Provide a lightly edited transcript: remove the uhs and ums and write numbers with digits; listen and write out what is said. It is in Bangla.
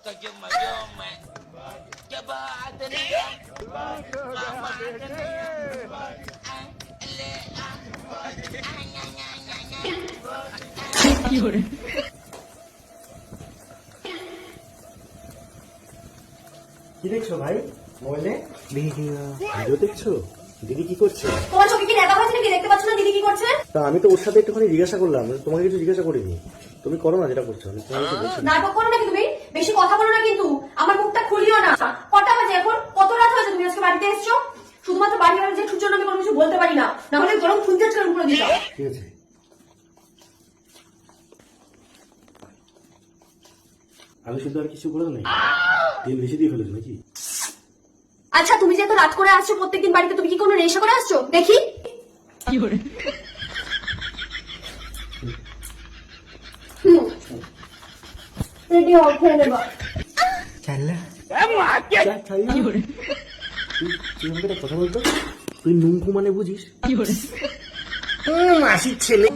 কি দেখছো ভাই মোবাইলে? ভিডিও দেখছো? দিদি কি করছে? তোমার চোখে কি দেখা হয়েছে নাকি? দেখতে পাচ্ছ না দিদি কি করছে? তা আমি তো ওর সাথে একটুখানি জিজ্ঞাসা করলাম, তোমাকে কিছু জিজ্ঞাসা করিনি। তুমি করো না যেটা করছো। আমি তোমাকে বলছি নাটক করো নাকি তুমি? বেশি কথা বলো না কিন্তু, আমার মুখটা খুলিও না। কটা বাজে এখন? কত রাত হয়েছে তুমি আজকে বাড়িতে এসছো? শুধুমাত্র বাড়ি বাড়ি যে সূর্য আমি কোনো কিছু বলতে পারি না, না হলে গরম খুঁজতে করে দিতাম। ঠিক আছে। আমি শুধু আর কিছু বলবো না, তেল বেশি দিয়ে ফেলেছো নাকি? আচ্ছা তুমি যে এত রাত করে আসছো প্রত্যেকদিন বাড়িতে, তুমি কি কোনো নেশা করে আসছো দেখি? রেডি হও, খেয়ে নেবা। তুই আমাকে একটা কথা বলতো, তুই নুঙ্কু মানে বুঝিস? মাসির ছেলে।